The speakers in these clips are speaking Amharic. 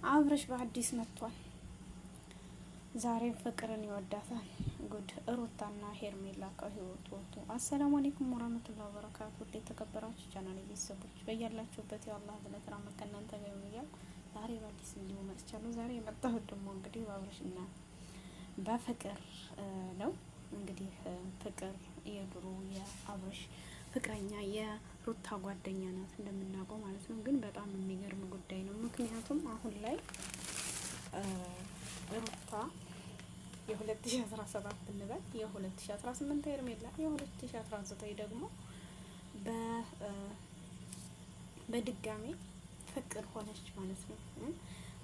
አብርሽ በአዲስ መጥቷል። ዛሬም ፍቅርን ይወዳታል። ጉድ ሩታና ሄርሜላ ከህይወቱ ወጡ። አሰላሙ አለይኩም ወራህመቱላሂ ወበረካቱ። የተከበራችሁ ቻናል ቤተሰቦች በያላችሁበት የአላህ ብለት ራመት ከእናንተ ጋር ይሁን። ዛሬ በአዲስ እንዲሁ መጥቻለሁ። ዛሬ የመጣሁት ደግሞ እንግዲህ በአብርሽና በፍቅር ነው። እንግዲህ ፍቅር የድሮ የአብርሽ ፍቅረኛ የሩታ ጓደኛ ናት እንደምናውቀው ማለት ነው። ግን በጣም የሚገርም ጉዳይ ነው። ምክንያቱም አሁን ላይ ሩታ የ2017 እንበል የ2018 ሄርሜላ የ2019 ደግሞ በድጋሚ ፍቅር ሆነች ማለት ነው።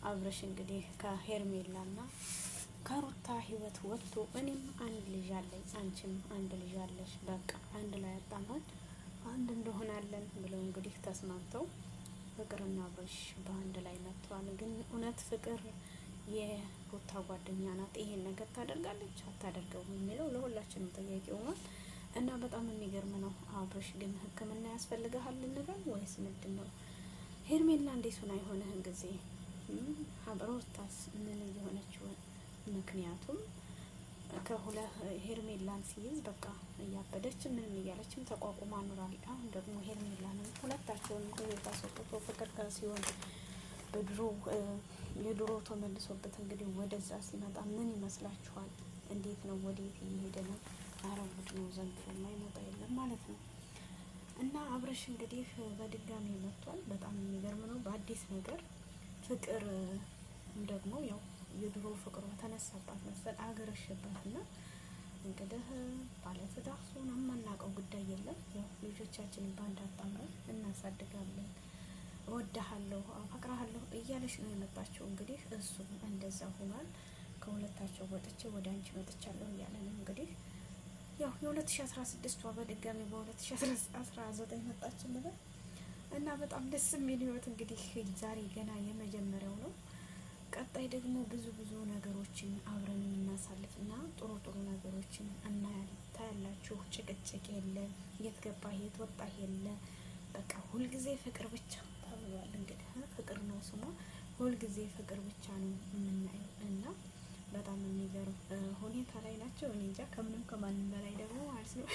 አብርሽ እንግዲህ ከሄርሜላና ከሩታ ህይወት ወጥቶ እኔም አንድ ልጅ አለኝ አንቺም አንድ ልጅ አለሽ፣ በቃ አንድ ላይ አጣማን አንድ እንደሆናለን ብለው እንግዲህ ተስማምተው ፍቅርና አብርሽ በአንድ ላይ መጥተዋል። ግን እውነት ፍቅር የሩታ ጓደኛ ናት? ይሄን ነገር ታደርጋለች አታደርገውም የሚለው ለሁላችንም ጥያቄ ሆኗል እና በጣም የሚገርም ነው። አብርሽ ግን ሕክምና ያስፈልግሃል እንበል ወይስ ምንድን ነው? ሄርሜላ እንዴት ሆና የሆነህን ጊዜ ሩታስ ምን እየሆነችው? ምክንያቱም ሄርሜላን ሲይዝ በቃ እያበደች ምንም እያለችም ተቋቁማ ኑራል። አሁን ደግሞ ሄርሜላንም ሁለታቸውን ከቤት አስወጥቶ ፍቅር ጋር ሲሆን የድሮ ተመልሶበት እንግዲህ ወደዛ ሲመጣ ምን ይመስላችኋል? እንዴት ነው? ወዴት እየሄደ ነው? አረቡድ ነው ዘንድሮ የማይመጣ የለም ማለት ነው። እና አብርሽ እንግዲህ በድጋሚ መጥቷል። በጣም የሚገርም ነው። በአዲስ ነገር ፍቅር ደግሞ ያው የድሮ ፍቅሯ ተነሳባት መሰል አገረሸባት እና እንግዲህ ባለትዳር ሆና የማናውቀው ጉዳይ የለም። ያው ልጆቻችንን በአንድ አጣምረን እናሳድጋለን፣ እወድሃለሁ፣ አፈቅርሃለሁ እያለች ነው የመጣችው። እንግዲህ እሱም እንደዛ ሆኗል። ከሁለታቸው ወጥቼ ወደ አንቺ መጥቻለሁ እያለ ነው እንግዲህ ያው የ2016ቷ በድጋሚ በ2019 መጣችን ነበር እና በጣም ደስ የሚል ህይወት እንግዲህ ዛሬ ገና የመጀመሪያው ነው። ቀጣይ ደግሞ ብዙ ነገሮችን አብረን የምናሳልፍና ጥሩ ነገሮችን ታያላችሁ። ጭቅጭቅ የለ፣ የት ገባ የት ወጣ የለ፣ በቃ ሁልጊዜ ፍቅር ብቻ ተብሏል። እንግዲህ ፍቅር ነው ስሟ። ሁልጊዜ ፍቅር ብቻ ነው የምናየው እና በጣም የሚገርም ሁኔታ ላይ ናቸው። እኔ እንጃ ከምንም ከማንም በላይ ደግሞ ማለት ነው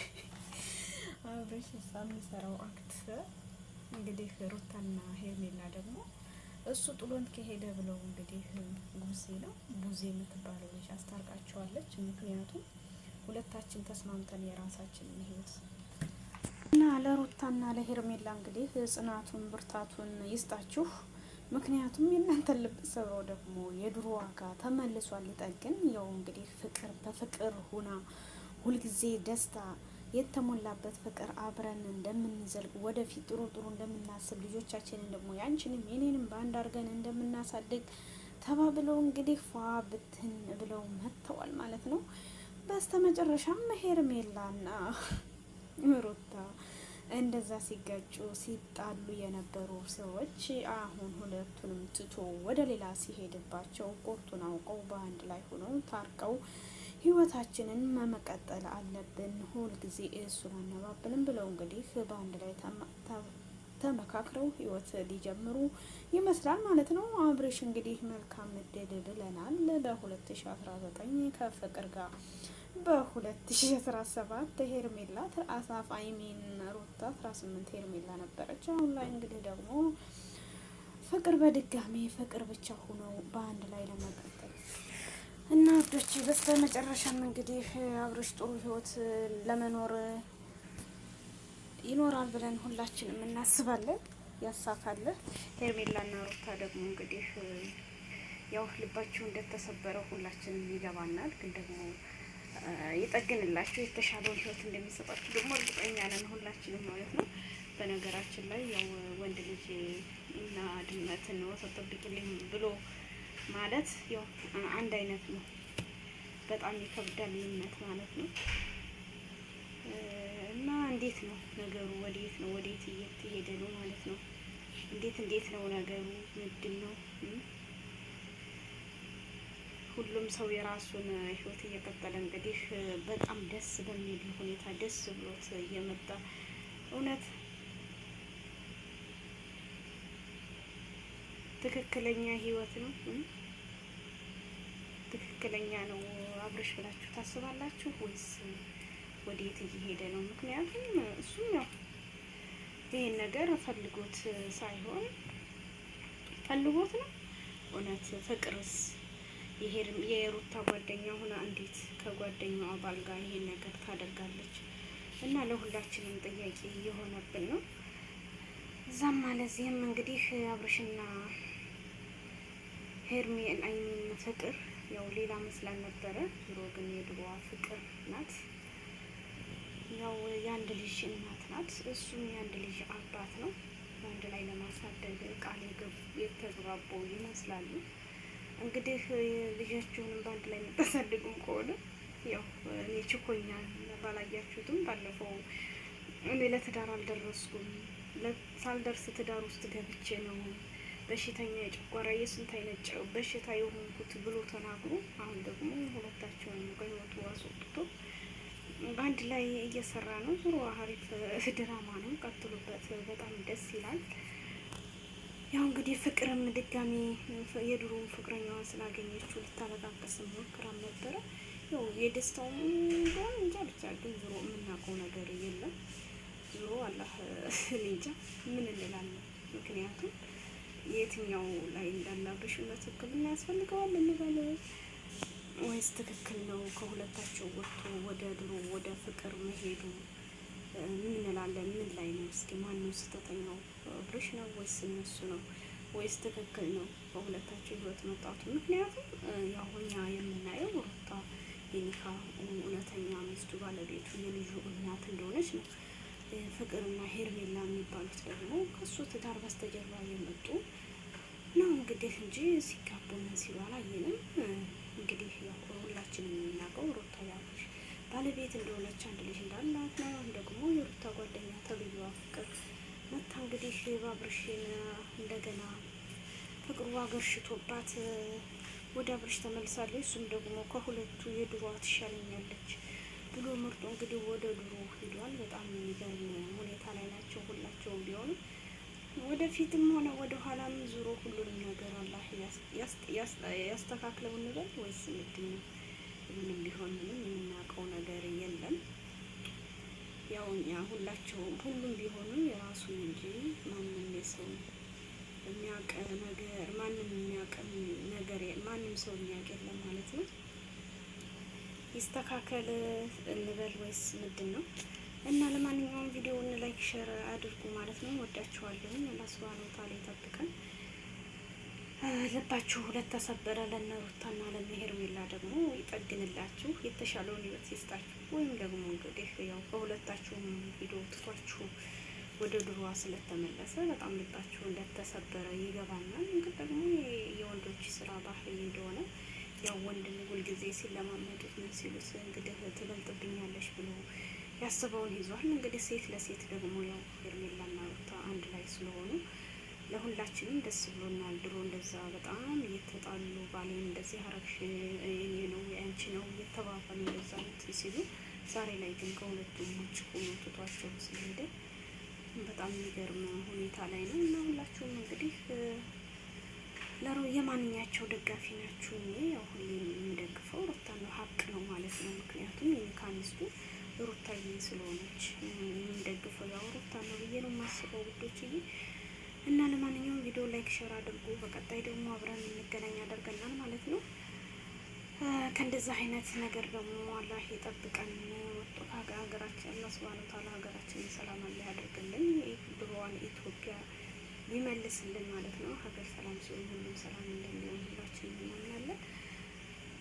አብረሽ የሚሰራው አክት እንግዲህ ሩታና ሄርሜላ ደግሞ እሱ ጥሎን ከሄደ ብለው እንግዲህ ቡዜ የምትባለው ልጅ አስታርቃቸዋለች። ምክንያቱም ሁለታችን ተስማምተን የራሳችንን ህይወት እና ለሩታና ለሄርሜላ እንግዲህ ጽናቱን ብርታቱን ይስጣችሁ። ምክንያቱም የእናንተን ልብ ሰብረው ደግሞ የድሮ ዋጋ ተመልሷል ሊጠግን። ያው እንግዲህ ፍቅር በፍቅር ሁና ሁልጊዜ ደስታ የተሞላበት ፍቅር አብረን እንደምንዘልቅ ወደፊት ጥሩ እንደምናስብ ልጆቻችንን ደግሞ ያንቺንም የኔንም በአንድ አድርገን እንደምናሳድግ ተባብለው እንግዲህ ፏ ብትን ብለው መጥተዋል ማለት ነው። በስተመጨረሻም ሄርሜላና ሩታ እንደዛ ሲጋጩ ሲጣሉ የነበሩ ሰዎች አሁን ሁለቱንም ትቶ ወደ ሌላ ሲሄድባቸው ቁርጡን አውቀው በአንድ ላይ ሆነው ታርቀው ህይወታችንን መቀጠል አለብን፣ ሁልጊዜ እሱን አነባብንም ብለው እንግዲህ በአንድ ላይ ተመካክረው ህይወት ሊጀምሩ ይመስላል ማለት ነው። አብርሽ እንግዲህ መልካም እድል ብለናል በ2019 ከፍቅር ጋር በ2017 ሄርሜላ አሳፍ አይሜን ሩታ 18 ሄርሜላ ነበረች። አሁን ላይ እንግዲህ ደግሞ ፍቅር በድጋሚ ፍቅር ብቻ ሆነው በአንድ ላይ ለመቀጠል እና አብዶች በስተመጨረሻም እንግዲህ አብርሽ ጥሩ ህይወት ለመኖር ይኖራል ብለን ሁላችንም እናስባለን። ያሳካለ። ሄርሜላና ሩታ ደግሞ እንግዲህ ያው ልባቸው እንደተሰበረ ሁላችንም ይገባናል። ግን ደግሞ ይጠግንላችሁ፣ የተሻለውን ህይወት እንደሚሰጣችሁ ደግሞ እርግጠኛ ነን ሁላችንም ማለት ነው። በነገራችን ላይ ያው ወንድ ልጅ እና ድመትን ወተት ጠብቂልኝ ብሎ ማለት ያው አንድ አይነት ነው። በጣም ይከብዳል ልዩነት ማለት ነው። እና እንዴት ነው ነገሩ? ወዴት እየተሄደ ነው ማለት ነው? እንዴት ነው ነገሩ? ምንድን ነው? ሁሉም ሰው የራሱን ህይወት እየቀጠለ እንግዲህ በጣም ደስ በሚል ሁኔታ ደስ ብሎት እየመጣ እውነት ትክክለኛ ህይወት ነው? ትክክለኛ ነው አብርሽ ብላችሁ ታስባላችሁ ወይስ ወዴት እየሄደ ነው? ምክንያቱም እሱም ያው ይሄን ነገር ፈልጎት ሳይሆን ፈልጎት ነው። እውነት ፍቅርስ የሩታ ጓደኛ ሆና እንዴት ከጓደኛዋ ባል ጋር ይሄን ነገር ታደርጋለች? እና ለሁላችንም ጥያቄ እየሆነብን ነው። እዛም ለዚህም እንግዲህ አብርሽና ሄርሜን አይሚን ፍቅር ያው ሌላ መስላል ነበረ። ዞሮ ግን የድሮዋ ፍቅር ናት። ያው የአንድ ልጅ እናት ናት። እሱም የአንድ ልጅ አባት ነው። በአንድ ላይ ለማሳደግ ቃል የተግባቡ ይመስላሉ። እንግዲህ ልጃችሁንም በአንድ ላይ የምታሳድጉም ከሆነ ያው እኔ ችኮኛል። ባላያችሁትም ባለፈው እኔ ለትዳር አልደረስኩም፣ ሳልደርስ ትዳር ውስጥ ገብቼ ነው በሽተኛ የጨጓራ የስንት አይነት በሽታ የሆንኩት ብሎ ተናግሮ አሁን ደግሞ ሁለታቸውን ከህይወቱ አስወጥቶ በአንድ ላይ እየሰራ ነው። ዙሮ አሪፍ ድራማ ነው፣ ቀጥሉበት። በጣም ደስ ይላል። ያው እንግዲህ ፍቅርም ድጋሚ የድሮውን ፍቅረኛዋን ስላገኘችው ልታለቃቀስ ሞክራም ነበረ። ያው የደስታውን እንደሆነ እንጃ፣ ብቻ ግን ዙሮ የምናውቀው ነገር የለም። ዙሮ አላህ እንጃ ምን እንላለን። ምክንያቱም የትኛው ላይ እንዳለ አብርሽ ሕክምና ያስፈልገዋል እንበል ወይስ ትክክል ነው ከሁለታቸው ወጥቶ ወደ ድሮ ወደ ፍቅር መሄዱ? ምን እንላለን? ምን ላይ ነው? እስኪ ማነው ስህተተኛው? አብርሽ ነው ወይስ እነሱ ነው? ወይስ ትክክል ነው በሁለታቸው ህይወት መጣቱ? ምክንያቱም ያው እኛ የምናየው ሩታ የኒካ እውነተኛ ሚስቱ ባለቤቱ የልጁ እናት እንደሆነች ነው። ፍቅርና ሄርሜላ የሚባሉት ደግሞ ከሱ ትዳር በስተጀርባ የመጡ ነው እንግዲህ እንጂ ሲጋቡ ምን ሲሉ አላየንም። እንግዲህ ያው ሁላችንም የምናውቀው ሩታ የአብርሽ ባለቤት እንደሆነች አንድ ልጅ እንዳላት ነው። ደግሞ የሩታ ጓደኛ ተብዬዋ ፍቅር መታ እንግዲህ በአብርሽን እንደገና ፍቅሩ አገርሽቶባት ወደ አብርሽ ተመልሳለች። እሱም ደግሞ ከሁለቱ የድሮዋ ትሻለኛለች ብሎ ምርጦ እንግዲህ ወደ ድሮ ሄዷል። በጣም የሚገርም ሁኔታ ላይ ናቸው ሁላቸውም ቢሆኑ ወደፊትም ሆነ ወደ ኋላም ዙሮ ሁሉንም ነገር አላህ ያስተካክለው እንበል ወይስ ምንድን ነው? ምንም ቢሆን ምንም የምናውቀው ነገር የለም። ያው እኛ ሁላቸውም ሁሉም ቢሆኑ የራሱ እንጂ ማንም የሰው የሚያውቅ ነገር ማንም የሚያውቅ ነገር ማንም ሰው የሚያውቅ የለም ማለት ነው። ይስተካከል እንበል ወይስ ምንድን ነው? እና ለማንኛውም ቪዲዮውን ላይክ ሼር አድርጉ ማለት ነው። ወዳችኋለሁ። አላህ ሱብሃነሁ ወተዓላ ይጠብቀን። ልባችሁ ለተሰበረ ለነ ሩታና ለነ ሄርሜላ ደግሞ ይጠግንላችሁ፣ የተሻለውን ህይወት ይስጣችሁ። ወይም ደግሞ እንግዲህ ያው ከሁለታችሁም ቪዲዮ ትቷችሁ ወደ ድሮዋ ስለተመለሰ በጣም ልባችሁ እንደተሰበረ ይገባናል። እንግዲህ ደግሞ የወንዶች ስራ ባህሪ እንደሆነ ያው ወንድን ሁልጊዜ ሲለማመዱት ምን ሲሉት እንግዲህ ትበልጥብኛለሽ ብሎ ያስበውን ይዟል። እንግዲህ ሴት ለሴት ደግሞ ያው ሄርሜላና ሩታ አንድ ላይ ስለሆኑ ለሁላችንም ደስ ብሎናል። ድሮ እንደዛ በጣም እየተጣሉ ባሌን እንደዚህ አረግሽ የኔ ነው የአንቺ ነው እየተባባሉ እንደዛ ሲሉ፣ ዛሬ ላይ ግን ከሁለቱም ውጭ ሆኖ ትቷቸው ስለሄደ በጣም የሚገርም ሁኔታ ላይ ነው። እና ሁላችሁም እንግዲህ የማንኛቸው ደጋፊ ናችሁ? እኔ ያው ሁሌም የምደግፈው ሩታ ነው፣ ሀቅ ነው ማለት ነው። ምክንያቱም የኒካ ሚስቱ ሩታዬ ስለሆነች የምደግፈው ያው ሩታ ነው ብዬ ነው የማስበው ውዶችዬ። እና ለማንኛውም ቪዲዮ ላይክ ሼር አድርጉ። በቀጣይ ደግሞ አብረን እንገናኝ ያደርገናል ማለት ነው። ከእንደዛ አይነት ነገር ደግሞ አላህ ይጠብቀን። ወጥቶ ከሀገራችን አላህ ሱብሃነሁ ወተዓላ ሀገራችንን ሰላም አላህ ያደርግልን፣ ድሮዋን ኢትዮጵያ ይመልስልን ማለት ነው። ሀገር ሰላም ሲሆን ሁሉም ሰላም እንደሚሆን ሁላችንም እናምናለን።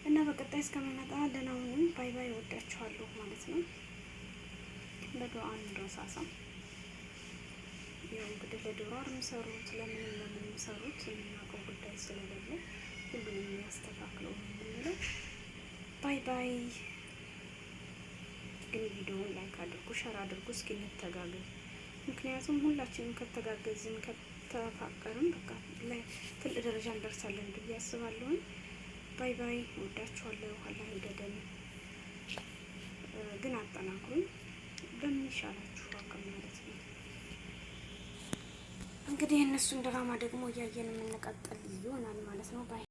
እና በቀጣይ እስከምንመጣ ደህና ሁኑ። ባይ ባይ። ወዳችኋለሁ ማለት ነው። በዱዓ እንረሳሳ። ያው እንግዲህ ለዶላር የሚሰሩት ለምን የሚሰሩት የምናውቀው ጉዳይ ስለሌለ ሁሉንም የሚያስተካክለው የምንለው። ባይ ባይ። ግን ቪዲዮውን ላይክ አድርጉ፣ ሸር አድርጉ። እስኪ እንተጋገዝ። ምክንያቱም ሁላችንም ከተጋገዝን ከተፋቀርን በቃ ላይ ትልቅ ደረጃ እንደርሳለን ብዬ አስባለሁኝ። ባይ ባይ። ወዳችኋለሁ። አላህ ይውደደን። ግን አጠናክሩኝ በሚሻላችሁ አቅም ማለት ነው። እንግዲህ እነሱን ድራማ ደግሞ እያየን የምንቀጥል ይሆናል ማለት ነው። ባይ